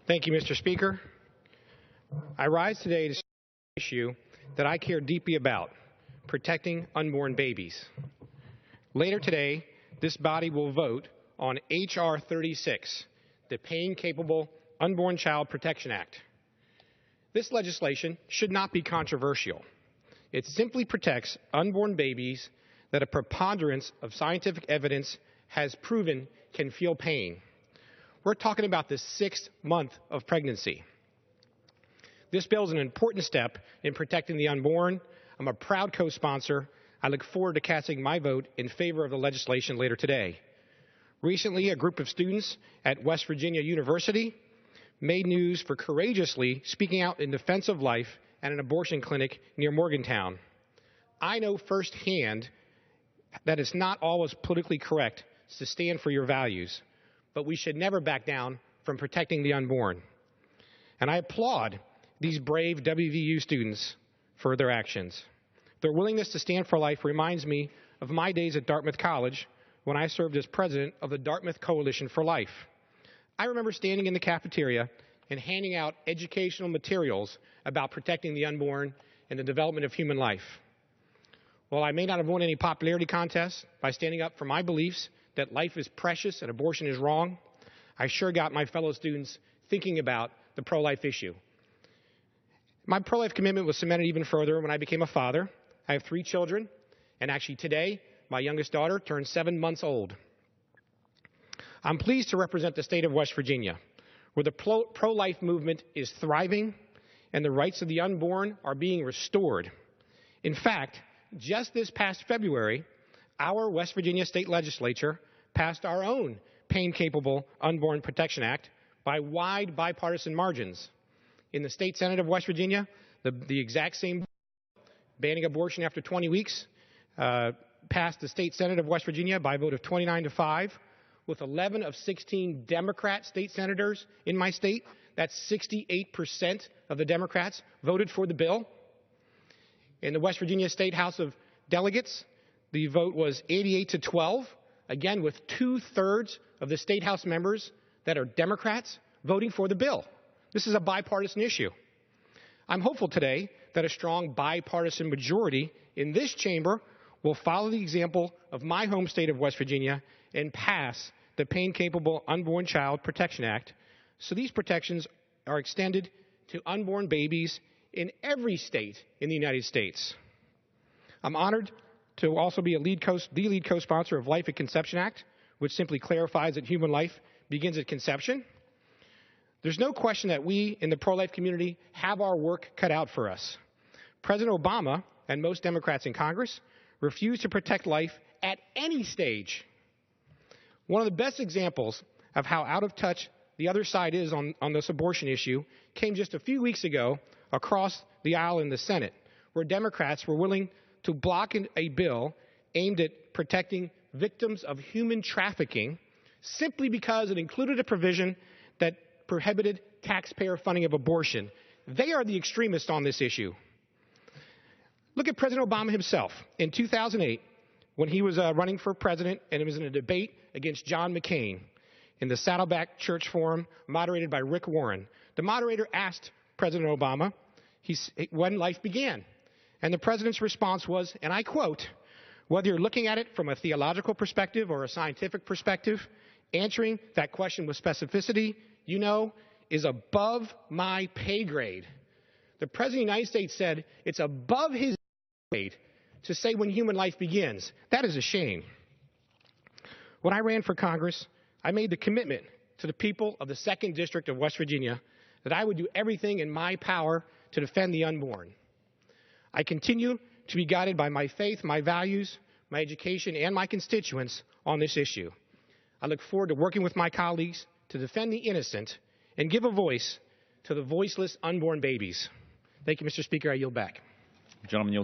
Thank you, Mr. Speaker. I rise today to speak on an issue that I care deeply about, protecting unborn babies. Later today, this body will vote on H.R. 36, the Pain-Capable Unborn Child Protection Act. This legislation should not be controversial. It simply protects unborn babies that a preponderance of scientific evidence has proven can feel pain. We're talking about the 6th month of pregnancy. This bill is an important step in protecting the unborn. I'm a proud co-sponsor. I look forward to casting my vote in favor of the legislation later today. Recently, a group of students at West Virginia University made news for courageously speaking out in defense of life at an abortion clinic near Morgantown. I know firsthand that it's not always politically correct to stand for your values, but we should never back down from protecting the unborn. And I applaud these brave WVU students for their actions. Their willingness to stand for life reminds me of my days at Dartmouth College when I served as president of the Dartmouth Coalition for Life. I remember standing in the cafeteria and handing out educational materials about protecting the unborn and the development of human life. While I may not have won any popularity contests by standing up for my beliefs that life is precious and abortion is wrong, I sure got my fellow students thinking about the pro-life issue. My pro-life commitment was cemented even further when I became a father. I have 3 children, and actually today, my youngest daughter turned 7 months old. I'm pleased to represent the state of West Virginia, where the pro-life movement is thriving and the rights of the unborn are being restored. In fact, just this past February, our West Virginia state legislature passed our own Pain-Capable Unborn Protection Act by wide bipartisan margins. In the state Senate of West Virginia, the exact same banning abortion after 20 weeks passed the state Senate of West Virginia by a vote of 29-5, with 11 of 16 Democrat state senators in my state. That's 68% of the Democrats voted for the bill. In the West Virginia State House of Delegates, the vote was 88-12, again with 2/3 of the state house members that are Democrats voting for the bill. This is a bipartisan issue. I'm hopeful today that a strong bipartisan majority in this chamber will follow the example of my home state of West Virginia and pass the Pain-Capable Unborn Child Protection Act, so these protections are extended to unborn babies in every state in the United States. I'm honored to also be the lead co-sponsor of Life at Conception Act, which simply clarifies that human life begins at conception. There's no question that we in the pro-life community have our work cut out for us. President Obama and most Democrats in Congress refuse to protect life at any stage. One of the best examples of how out of touch the other side is on this abortion issue came just a few weeks ago across the aisle in the Senate, where Democrats were willing to block a bill aimed at protecting victims of human trafficking simply because it included a provision that prohibited taxpayer funding of abortion. They are the extremists on this issue. Look at President Obama himself. In 2008, when he was running for president and it was in a debate against John McCain in the Saddleback Church Forum moderated by Rick Warren, the moderator asked President Obama when life began. And the president's response was, and I quote, "Whether you're looking at it from a theological perspective or a scientific perspective, answering that question with specificity, you know, is above my pay grade." The President of the United States said it's above his pay grade to say when human life begins. That is a shame. When I ran for Congress, I made the commitment to the people of the 2nd District of West Virginia that I would do everything in my power to defend the unborn. I continue to be guided by my faith, my values, my education, and my constituents on this issue. I look forward to working with my colleagues to defend the innocent and give a voice to the voiceless unborn babies. Thank you, Mr. Speaker. I yield back. Gentleman yield.